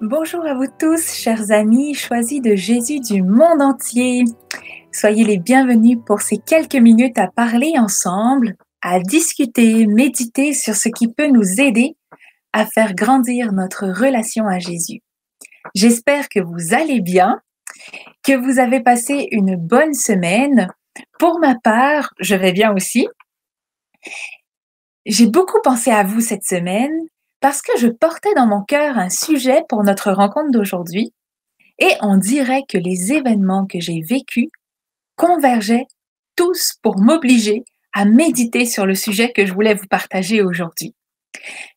Bonjour à vous tous, chers amis choisis de Jésus du monde entier. Soyez les bienvenus pour ces quelques minutes à parler ensemble, à discuter, méditer sur ce qui peut nous aider à faire grandir notre relation à Jésus. J'espère que vous allez bien, que vous avez passé une bonne semaine. Pour ma part, je vais bien aussi. J'ai beaucoup pensé à vous cette semaine parce que je portais dans mon cœur un sujet pour notre rencontre d'aujourd'hui. Et on dirait que les événements que j'ai vécus convergeaient tous pour m'obliger à méditer sur le sujet que je voulais vous partager aujourd'hui.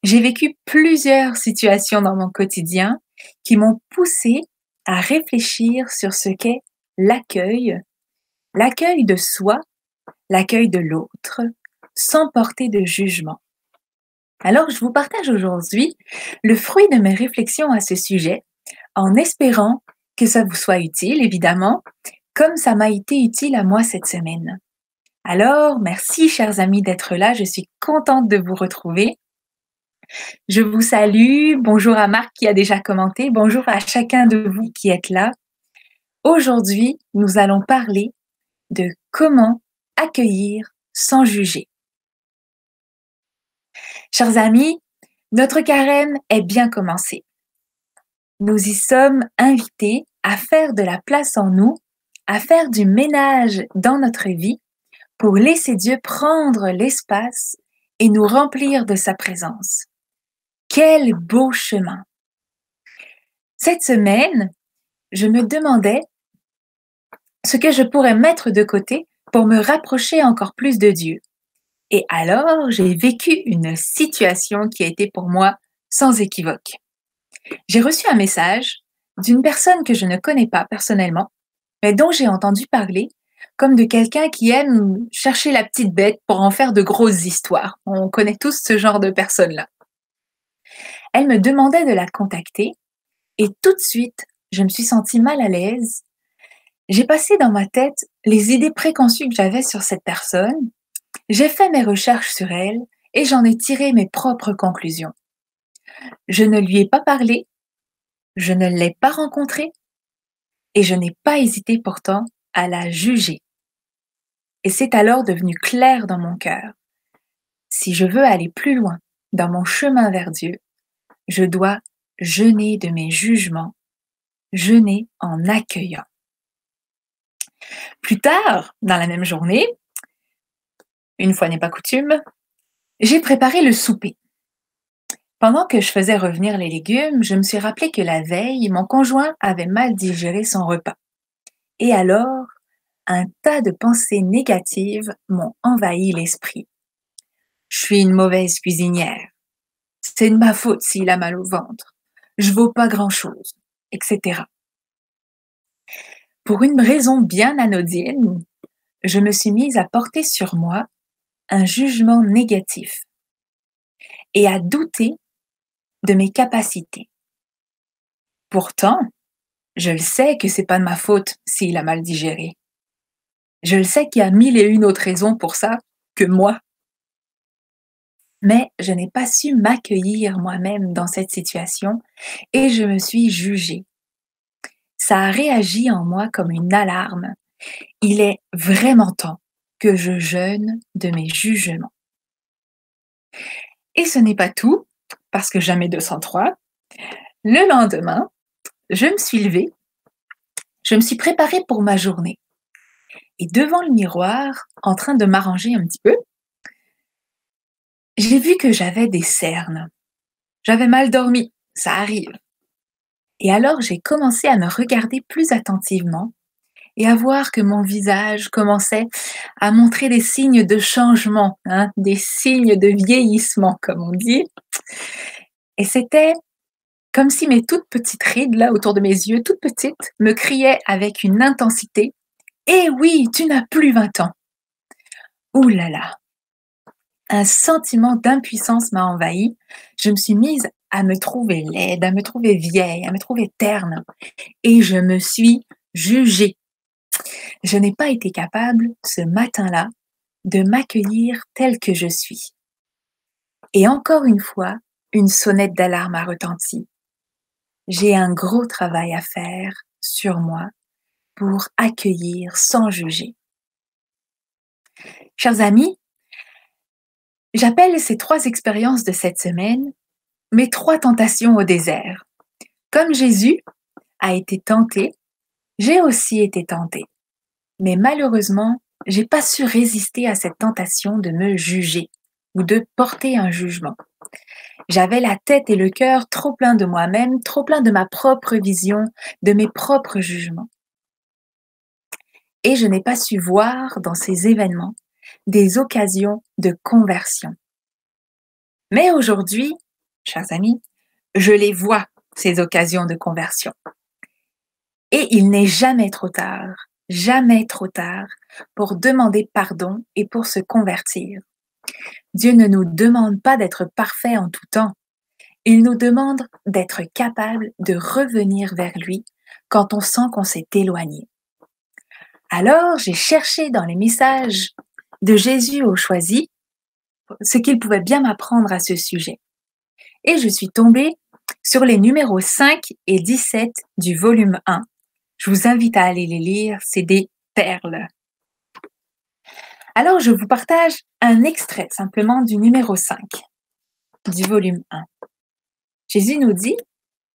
J'ai vécu plusieurs situations dans mon quotidien qui m'ont poussé à réfléchir sur ce qu'est l'accueil, l'accueil de soi, l'accueil de l'autre, sans porter de jugement. Alors, je vous partage aujourd'hui le fruit de mes réflexions à ce sujet, en espérant que ça vous soit utile, évidemment, comme ça m'a été utile à moi cette semaine. Alors, merci chers amis d'être là, je suis contente de vous retrouver. Je vous salue, bonjour à Marc qui a déjà commenté, bonjour à chacun de vous qui êtes là. Aujourd'hui, nous allons parler de comment accueillir sans juger. Chers amis, notre carême est bien commencé. Nous y sommes invités à faire de la place en nous, à faire du ménage dans notre vie pour laisser Dieu prendre l'espace et nous remplir de sa présence. Quel beau chemin! Cette semaine, je me demandais ce que je pourrais mettre de côté pour me rapprocher encore plus de Dieu. Et alors, j'ai vécu une situation qui a été pour moi sans équivoque. J'ai reçu un message d'une personne que je ne connais pas personnellement, mais dont j'ai entendu parler comme de quelqu'un qui aime chercher la petite bête pour en faire de grosses histoires. On connaît tous ce genre de personnes-là. Elle me demandait de la contacter et tout de suite, je me suis sentie mal à l'aise. J'ai passé dans ma tête les idées préconçues que j'avais sur cette personne. J'ai fait mes recherches sur elle et j'en ai tiré mes propres conclusions. Je ne lui ai pas parlé, je ne l'ai pas rencontrée et je n'ai pas hésité pourtant à la juger. Et c'est alors devenu clair dans mon cœur. Si je veux aller plus loin dans mon chemin vers Dieu, je dois jeûner de mes jugements, jeûner en accueillant. Plus tard, dans la même journée, une fois n'est pas coutume, j'ai préparé le souper. Pendant que je faisais revenir les légumes, je me suis rappelé que la veille, mon conjoint avait mal digéré son repas. Et alors, un tas de pensées négatives m'ont envahi l'esprit. Je suis une mauvaise cuisinière. C'est de ma faute s'il a mal au ventre. Je vaux pas grand-chose, etc. Pour une raison bien anodine, je me suis mise à porter sur moi un jugement négatif et à douter de mes capacités. Pourtant, je le sais que c'est pas de ma faute s'il a mal digéré. Je le sais qu'il y a mille et une autres raisons pour ça que moi. Mais je n'ai pas su m'accueillir moi-même dans cette situation et je me suis jugée. Ça a réagi en moi comme une alarme. Il est vraiment temps que je jeûne de mes jugements. Et ce n'est pas tout, parce que jamais 203. Le lendemain, je me suis levée, je me suis préparée pour ma journée. Et devant le miroir, en train de m'arranger un petit peu, j'ai vu que j'avais des cernes. J'avais mal dormi, ça arrive. Et alors j'ai commencé à me regarder plus attentivement et à voir que mon visage commençait à montrer des signes de changement, des signes de vieillissement, comme on dit. Et c'était comme si mes toutes petites rides, là, autour de mes yeux, toutes petites, me criaient avec une intensité: « Eh oui, tu n'as plus 20 ans !» Ouh là là! Un sentiment d'impuissance m'a envahie. Je me suis mise à me trouver laide, à me trouver vieille, à me trouver terne. Et je me suis jugée. Je n'ai pas été capable, ce matin-là, de m'accueillir telle que je suis. Et encore une fois, une sonnette d'alarme a retenti. J'ai un gros travail à faire sur moi pour accueillir sans juger. Chers amis, j'appelle ces 3 expériences de cette semaine mes 3 tentations au désert. Comme Jésus a été tenté, j'ai aussi été tentée. Mais malheureusement, j'ai pas su résister à cette tentation de me juger ou de porter un jugement. J'avais la tête et le cœur trop pleins de moi-même, trop pleins de ma propre vision, de mes propres jugements. Et je n'ai pas su voir dans ces événements des occasions de conversion. Mais aujourd'hui, chers amis, je les vois, ces occasions de conversion. Et il n'est jamais trop tard pour demander pardon et pour se convertir. Dieu ne nous demande pas d'être parfaits en tout temps. Il nous demande d'être capable de revenir vers lui quand on sent qu'on s'est éloigné. Alors, j'ai cherché dans les messages de Jésus au choisi ce qu'il pouvait bien m'apprendre à ce sujet. Et je suis tombée sur les numéros 5 et 17 du volume 1. Je vous invite à aller les lire, c'est des perles. Alors, je vous partage un extrait simplement du numéro 5 du volume 1. Jésus nous dit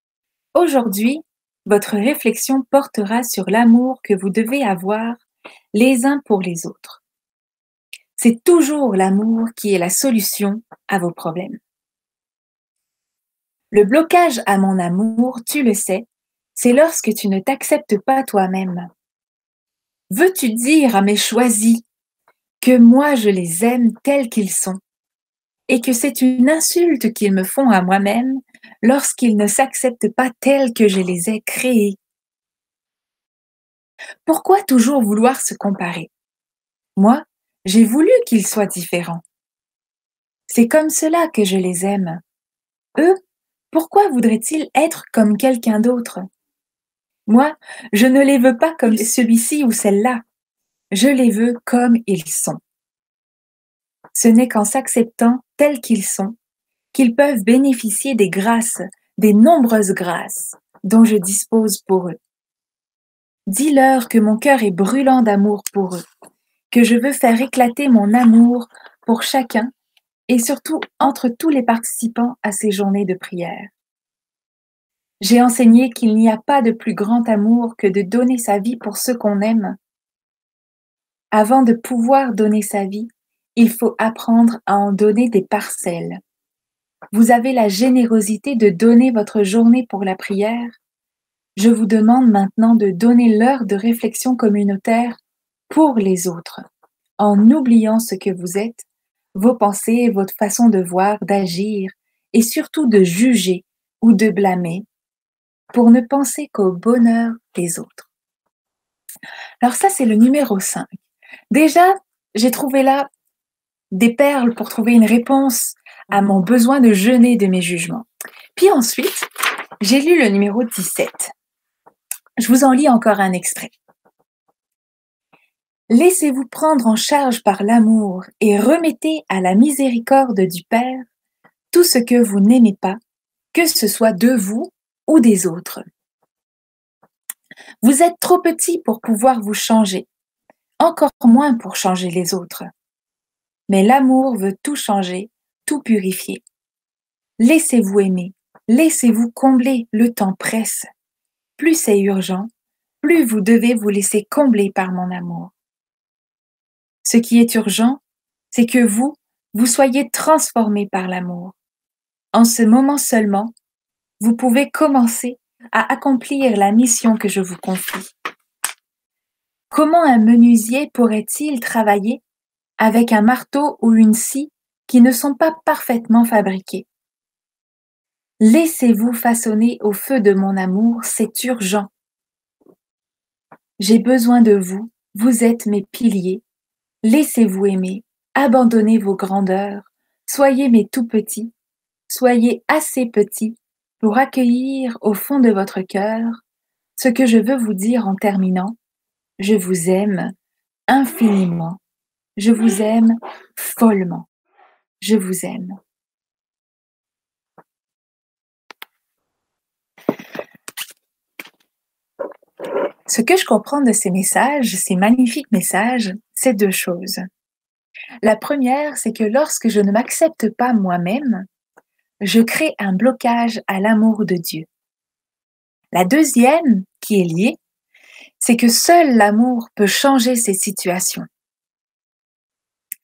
« Aujourd'hui, votre réflexion portera sur l'amour que vous devez avoir les uns pour les autres. C'est toujours l'amour qui est la solution à vos problèmes. Le blocage à mon amour, tu le sais, c'est lorsque tu ne t'acceptes pas toi-même. Veux-tu dire à mes choisis que moi je les aime tels qu'ils sont et que c'est une insulte qu'ils me font à moi-même lorsqu'ils ne s'acceptent pas tels que je les ai créés? Pourquoi toujours vouloir se comparer? Moi, j'ai voulu qu'ils soient différents. C'est comme cela que je les aime. Eux, pourquoi voudraient-ils être comme quelqu'un d'autre? Moi, je ne les veux pas comme celui-ci ou celle-là. Je les veux comme ils sont. Ce n'est qu'en s'acceptant tels qu'ils sont qu'ils peuvent bénéficier des grâces, des nombreuses grâces dont je dispose pour eux. Dis-leur que mon cœur est brûlant d'amour pour eux, que je veux faire éclater mon amour pour chacun et surtout entre tous les participants à ces journées de prière. J'ai enseigné qu'il n'y a pas de plus grand amour que de donner sa vie pour ceux qu'on aime. Avant de pouvoir donner sa vie, il faut apprendre à en donner des parcelles. Vous avez la générosité de donner votre journée pour la prière. Je vous demande maintenant de donner l'heure de réflexion communautaire pour les autres, en oubliant ce que vous êtes, vos pensées, votre façon de voir, d'agir, et surtout de juger ou de blâmer, pour ne penser qu'au bonheur des autres. Alors ça, c'est le numéro 5. Déjà, j'ai trouvé là des perles pour trouver une réponse à mon besoin de jeûner de mes jugements. Puis ensuite, j'ai lu le numéro 17. Je vous en lis encore un extrait. Laissez-vous prendre en charge par l'amour et remettez à la miséricorde du Père tout ce que vous n'aimez pas, que ce soit de vous ou des autres. Vous êtes trop petit pour pouvoir vous changer, encore moins pour changer les autres. Mais l'amour veut tout changer, tout purifier. Laissez-vous aimer, laissez-vous combler, le temps presse. Plus c'est urgent, plus vous devez vous laisser combler par mon amour. Ce qui est urgent, c'est que vous soyez transformés par l'amour. En ce moment seulement, vous pouvez commencer à accomplir la mission que je vous confie. Comment un menuisier pourrait-il travailler avec un marteau ou une scie qui ne sont pas parfaitement fabriqués? Laissez-vous façonner au feu de mon amour, c'est urgent. J'ai besoin de vous, vous êtes mes piliers. Laissez-vous aimer, abandonnez vos grandeurs, soyez mes tout petits, soyez assez petits pour accueillir au fond de votre cœur ce que je veux vous dire en terminant. Je vous aime infiniment, je vous aime follement, je vous aime. Ce que je comprends de ces messages, ces magnifiques messages, c'est deux choses. La première, c'est que lorsque je ne m'accepte pas moi-même, je crée un blocage à l'amour de Dieu. La deuxième, qui est liée, c'est que seul l'amour peut changer ces situations.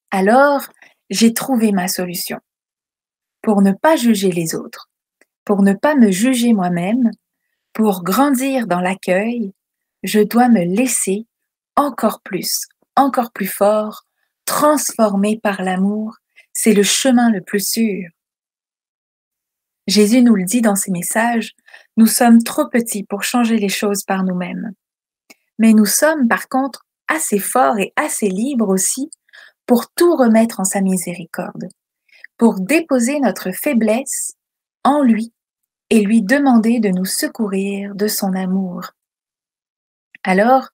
Alors, j'ai trouvé ma solution. Pour ne pas juger les autres, pour ne pas me juger moi-même, pour grandir dans l'accueil, je dois me laisser encore plus fort, transformer par l'amour. C'est le chemin le plus sûr. Jésus nous le dit dans ses messages, nous sommes trop petits pour changer les choses par nous-mêmes. Mais nous sommes par contre assez forts et assez libres aussi pour tout remettre en sa miséricorde, pour déposer notre faiblesse en lui et lui demander de nous secourir de son amour. Alors,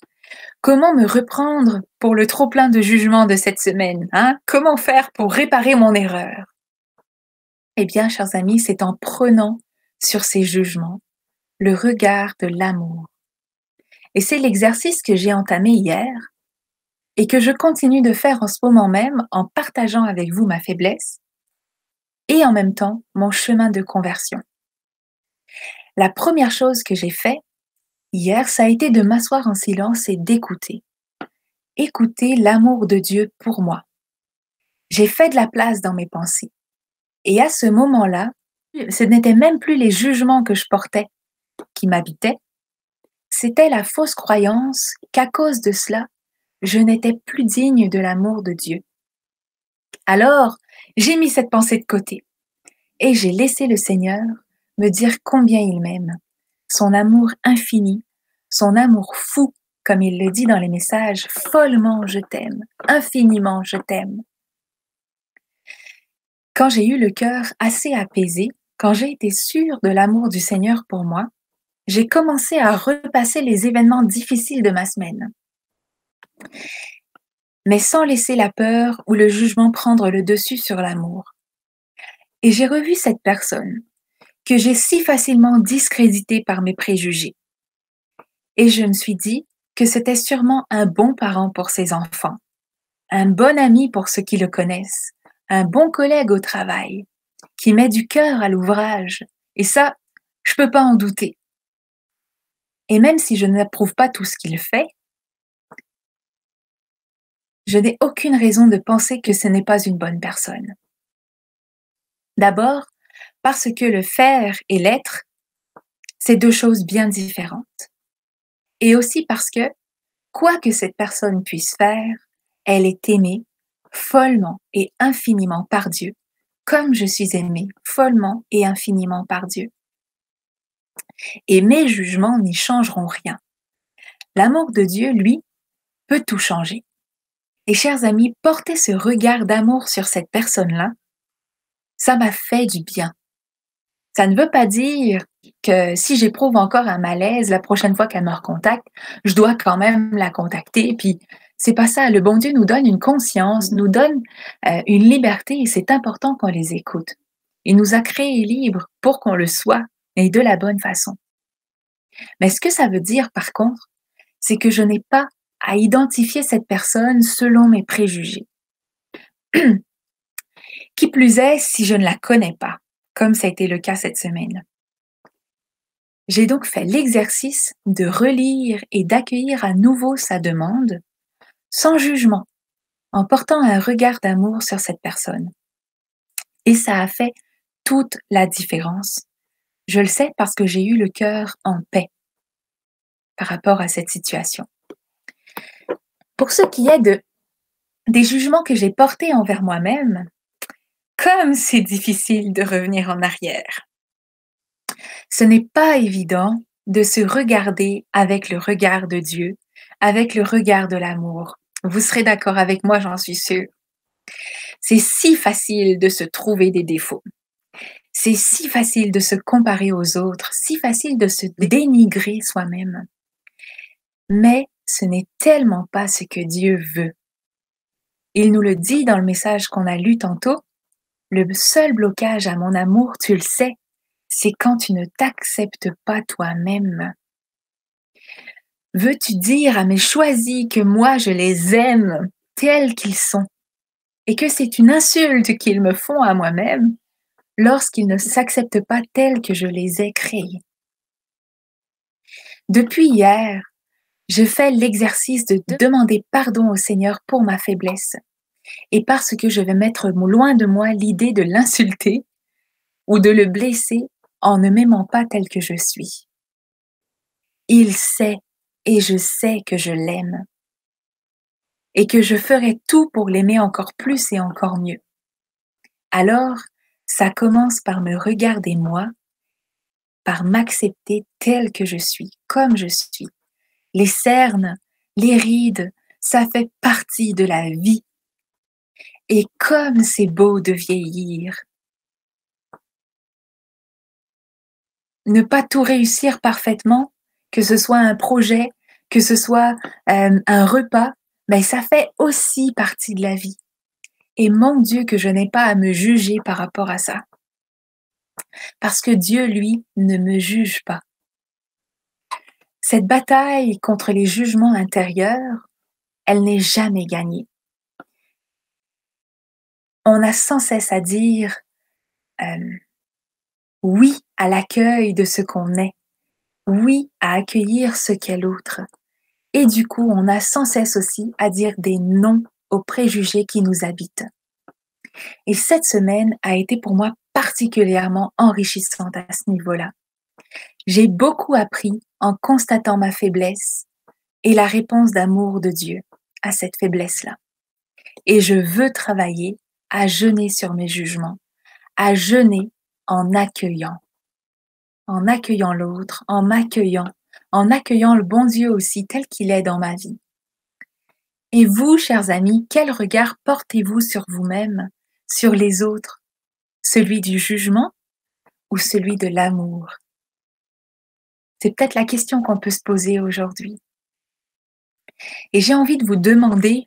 comment me reprendre pour le trop-plein de jugement de cette semaine, hein? Comment faire pour réparer mon erreur? Eh bien, chers amis, c'est en prenant sur ces jugements le regard de l'amour. Et c'est l'exercice que j'ai entamé hier et que je continue de faire en ce moment même en partageant avec vous ma faiblesse et en même temps mon chemin de conversion. La première chose que j'ai fait hier, ça a été de m'asseoir en silence et d'écouter. Écouter l'amour de Dieu pour moi. J'ai fait de la place dans mes pensées. Et à ce moment-là, ce n'étaient même plus les jugements que je portais qui m'habitaient, c'était la fausse croyance qu'à cause de cela, je n'étais plus digne de l'amour de Dieu. Alors, j'ai mis cette pensée de côté et j'ai laissé le Seigneur me dire combien il m'aime, son amour infini, son amour fou, comme il le dit dans les messages, follement je t'aime, infiniment je t'aime. Quand j'ai eu le cœur assez apaisé, quand j'ai été sûre de l'amour du Seigneur pour moi, j'ai commencé à repasser les événements difficiles de ma semaine, mais sans laisser la peur ou le jugement prendre le dessus sur l'amour. Et j'ai revu cette personne que j'ai si facilement discréditée par mes préjugés. Et je me suis dit que c'était sûrement un bon parent pour ses enfants, un bon ami pour ceux qui le connaissent, un bon collègue au travail, qui met du cœur à l'ouvrage. Et ça, je peux pas en douter. Et même si je n'approuve pas tout ce qu'il fait, je n'ai aucune raison de penser que ce n'est pas une bonne personne. D'abord, parce que le faire et l'être, c'est deux choses bien différentes. Et aussi parce que, quoi que cette personne puisse faire, elle est aimée follement et infiniment par Dieu, comme je suis aimée follement et infiniment par Dieu. Et mes jugements n'y changeront rien. L'amour de Dieu, lui, peut tout changer. Et chers amis, porter ce regard d'amour sur cette personne-là, ça m'a fait du bien. Ça ne veut pas dire que si j'éprouve encore un malaise la prochaine fois qu'elle me recontacte, je dois quand même la contacter. Puis c'est pas ça. Le bon Dieu nous donne une conscience, nous donne une liberté et c'est important qu'on les écoute. Il nous a créés libres pour qu'on le soit et de la bonne façon. Mais ce que ça veut dire par contre, c'est que je n'ai pas à identifier cette personne selon mes préjugés. Qui plus est, si je ne la connais pas, comme ça a été le cas cette semaine. J'ai donc fait l'exercice de relire et d'accueillir à nouveau sa demande, sans jugement, en portant un regard d'amour sur cette personne. Et ça a fait toute la différence. Je le sais parce que j'ai eu le cœur en paix par rapport à cette situation. Pour ce qui est des jugements que j'ai portés envers moi-même, comme c'est difficile de revenir en arrière. Ce n'est pas évident de se regarder avec le regard de Dieu, avec le regard de l'amour. Vous serez d'accord avec moi, j'en suis sûre. C'est si facile de se trouver des défauts. C'est si facile de se comparer aux autres, si facile de se dénigrer soi-même. Mais ce n'est tellement pas ce que Dieu veut. Il nous le dit dans le message qu'on a lu tantôt, le seul blocage à mon amour, tu le sais, c'est quand tu ne t'acceptes pas toi-même. Veux-tu dire à mes choisis que moi je les aime tels qu'ils sont et que c'est une insulte qu'ils me font à moi-même lorsqu'ils ne s'acceptent pas tels que je les ai créés? Depuis hier, je fais l'exercice de demander pardon au Seigneur pour ma faiblesse et parce que je vais mettre loin de moi l'idée de l'insulter ou de le blesser en ne m'aimant pas tel que je suis. Il sait et je sais que je l'aime et que je ferai tout pour l'aimer encore plus et encore mieux. Alors, ça commence par me regarder moi, par m'accepter tel que je suis, comme je suis. Les cernes, les rides, ça fait partie de la vie. Et comme c'est beau de vieillir. Ne pas tout réussir parfaitement, que ce soit un projet, que ce soit un repas, ben ça fait aussi partie de la vie. Et mon Dieu que je n'ai pas à me juger par rapport à ça. Parce que Dieu, lui, ne me juge pas. Cette bataille contre les jugements intérieurs, elle n'est jamais gagnée. On a sans cesse à dire oui à l'accueil de ce qu'on est, oui à accueillir ce qu'est l'autre. Et du coup, on a sans cesse aussi à dire des non aux préjugés qui nous habitent. Et cette semaine a été pour moi particulièrement enrichissante à ce niveau-là. J'ai beaucoup appris en constatant ma faiblesse et la réponse d'amour de Dieu à cette faiblesse-là. Et je veux travailler à jeûner sur mes jugements, à jeûner en accueillant l'autre, en accueillant le bon Dieu aussi tel qu'il est dans ma vie. Et vous, chers amis, quel regard portez-vous sur vous-même, sur les autres? Celui du jugement ou celui de l'amour? C'est peut-être la question qu'on peut se poser aujourd'hui. Et j'ai envie de vous demander,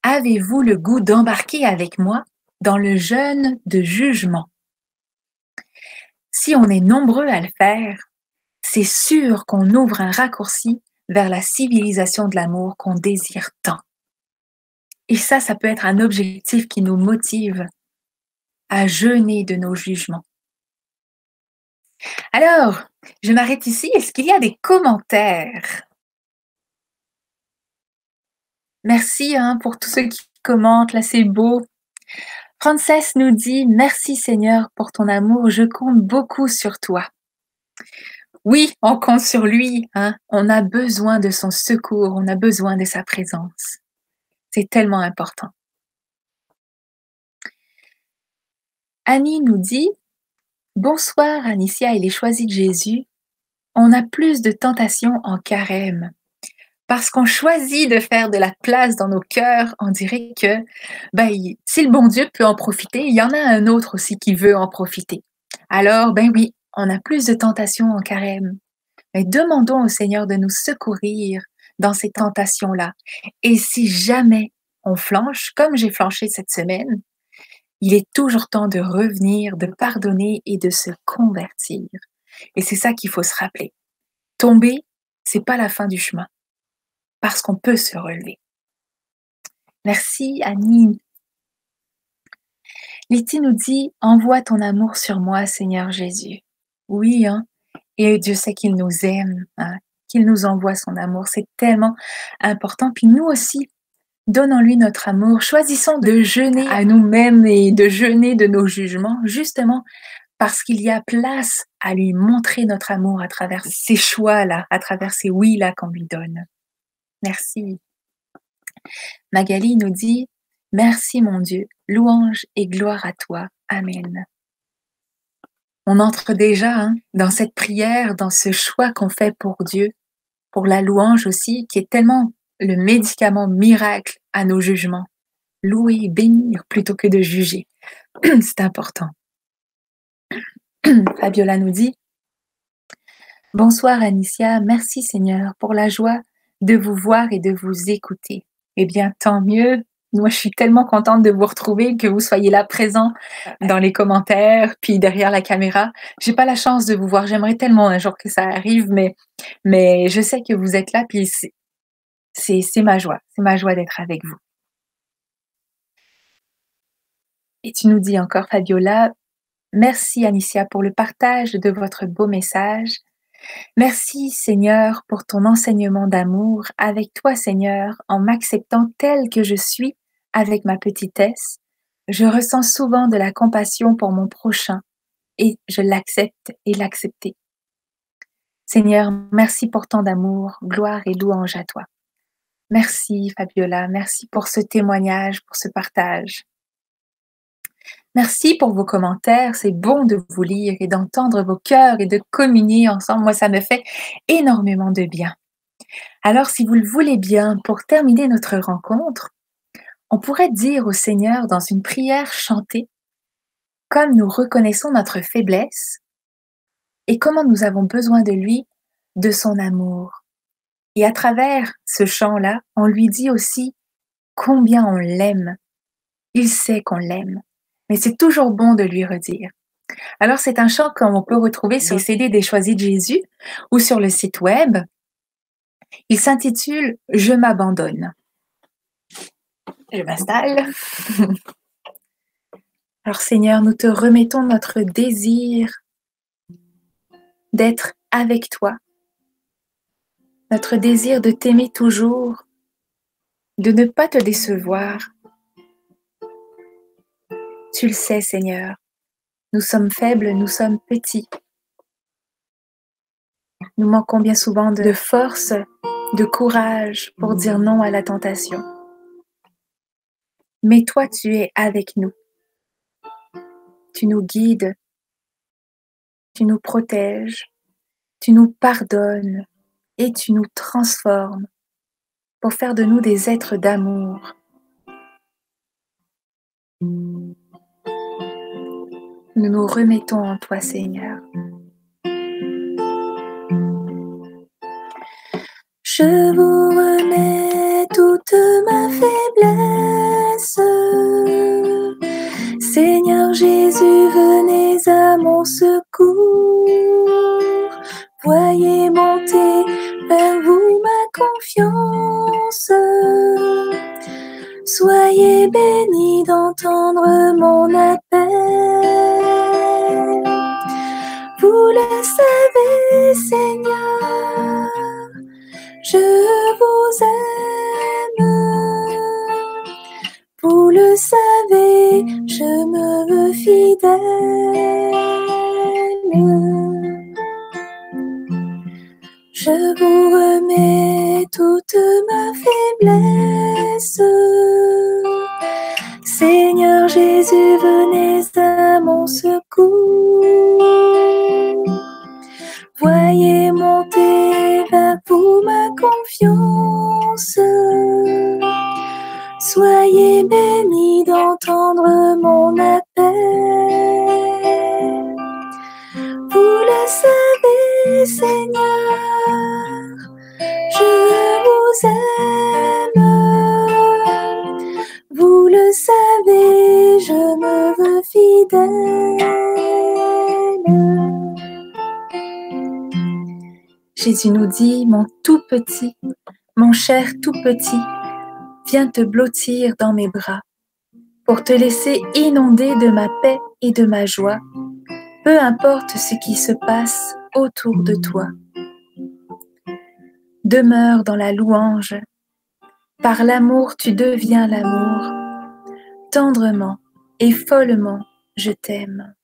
avez-vous le goût d'embarquer avec moi dans le jeûne de jugement? Si on est nombreux à le faire, c'est sûr qu'on ouvre un raccourci vers la civilisation de l'amour qu'on désire tant. Et ça peut être un objectif qui nous motive à jeûner de nos jugements. Alors, je m'arrête ici. Est-ce qu'il y a des commentaires? Merci pour tous ceux qui commentent, là c'est beau. Frances nous dit « Merci Seigneur pour ton amour, je compte beaucoup sur toi. » Oui, on compte sur lui. On a besoin de son secours, on a besoin de sa présence. C'est tellement important. Annie nous dit « Bonsoir Anicia et les choisis de Jésus. On a plus de tentations en carême. Parce qu'on choisit de faire de la place dans nos cœurs, on dirait que si le bon Dieu peut en profiter, il y en a un autre aussi qui veut en profiter. Alors, oui, on a plus de tentations en carême. Mais demandons au Seigneur de nous secourir dans ces tentations-là. Et si jamais on flanche, comme j'ai flanché cette semaine, il est toujours temps de revenir, de pardonner et de se convertir. Et c'est ça qu'il faut se rappeler. Tomber, c'est pas la fin du chemin. Parce qu'on peut se relever. Merci Annie. Lydie nous dit « Envoie ton amour sur moi, Seigneur Jésus. » Oui, et Dieu sait qu'il nous aime, qu'il nous envoie son amour. C'est tellement important. Puis nous aussi, donnons-lui notre amour. Choisissons de jeûner à nous-mêmes et de jeûner de nos jugements, justement parce qu'il y a place à lui montrer notre amour à travers ces choix-là, à travers ces oui-là qu'on lui donne. Merci. Magali nous dit « Merci mon Dieu, louange et gloire à toi. Amen. » On entre déjà dans cette prière, dans ce choix qu'on fait pour Dieu, pour la louange aussi, qui est tellement le médicament miracle à nos jugements. Louer, bénir plutôt que de juger. C'est important. Fabiola nous dit « Bonsoir Anicia, merci Seigneur pour la joie de vous voir et de vous écouter. » Eh bien, tant mieux. Moi, je suis tellement contente de vous retrouver, que vous soyez là présents dans les commentaires, puis derrière la caméra. J'ai pas la chance de vous voir. J'aimerais tellement un jour que ça arrive, mais je sais que vous êtes là, puis c'est ma joie. C'est ma joie d'être avec vous. Et tu nous dis encore, Fabiola, merci Anicia pour le partage de votre beau message. Merci Seigneur pour ton enseignement d'amour avec toi Seigneur, en m'acceptant telle que je suis avec ma petitesse. Je ressens souvent de la compassion pour mon prochain et je l'accepte et l'accepter. Seigneur, merci pour tant d'amour, gloire et louange à toi. Merci Fabiola, merci pour ce témoignage, pour ce partage. Merci pour vos commentaires, c'est bon de vous lire et d'entendre vos cœurs et de communier ensemble. Moi, ça me fait énormément de bien. Alors, si vous le voulez bien, pour terminer notre rencontre, on pourrait dire au Seigneur dans une prière chantée, comme nous reconnaissons notre faiblesse et comment nous avons besoin de lui, de son amour. Et à travers ce chant-là, on lui dit aussi combien on l'aime. Il sait qu'on l'aime, mais c'est toujours bon de lui redire. Alors, c'est un chant qu'on peut retrouver sur le CD des Choisis de Jésus ou sur le site web. Il s'intitule « Je m'abandonne ». Je m'installe. Alors, Seigneur, nous te remettons notre désir d'être avec toi, notre désir de t'aimer toujours, de ne pas te décevoir. Tu le sais, Seigneur, nous sommes faibles, nous sommes petits. Nous manquons bien souvent de force, de courage pour dire non à la tentation. Mais toi, tu es avec nous. Tu nous guides, tu nous protèges, tu nous pardonnes et tu nous transformes pour faire de nous des êtres d'amour. Nous nous remettons en toi, Seigneur. Je vous remets toute ma faiblesse. Seigneur Jésus, venez à mon secours. Voyez monter vers vous ma confiance. Soyez bénis d'entendre mon appel. Vous le savez, Seigneur, je vous aime. Vous le savez, je me veux fidèle. Je vous remets toute ma faiblesse. Seigneur Jésus, venez à mon secours. Voyez monter vers vous ma confiance. Soyez bénis d'entendre mon appel. Vous le savez, Seigneur, je vous aime. Vous le savez, je me veux fidèle. Jésus nous dit, mon tout petit, mon cher tout petit, viens te blottir dans mes bras pour te laisser inonder de ma paix et de ma joie, peu importe ce qui se passe autour de toi. Demeure dans la louange, par l'amour tu deviens l'amour, tendrement et follement je t'aime.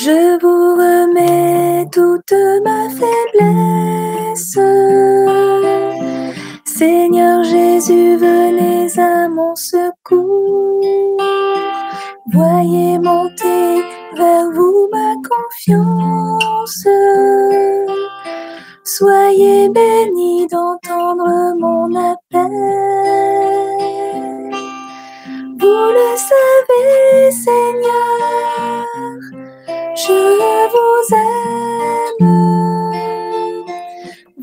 Je vous remets toute ma faiblesse. Seigneur Jésus, venez à mon secours. Voyez monter vers vous ma confiance. Soyez bénis d'entendre mon appel. Vous le savez, Seigneur, je vous aime.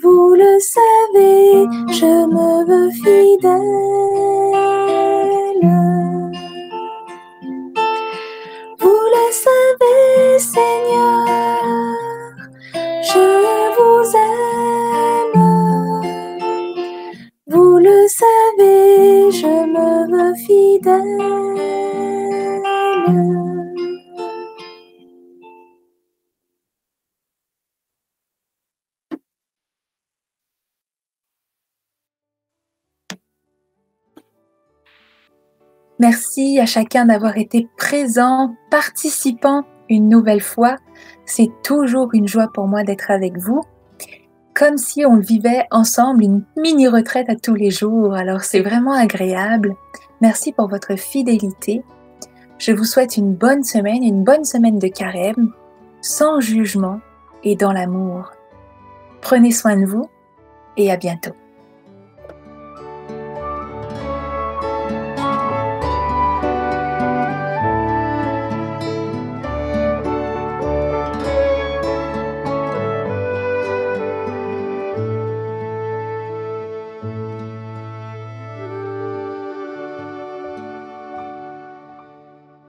Vous le savez, je me le savez, je me veux fidèle. Merci à chacun d'avoir été présent, participant une nouvelle fois. C'est toujours une joie pour moi d'être avec vous, comme si on vivait ensemble une mini-retraite à tous les jours. Alors c'est vraiment agréable. Merci pour votre fidélité. Je vous souhaite une bonne semaine de carême, sans jugement et dans l'amour. Prenez soin de vous et à bientôt.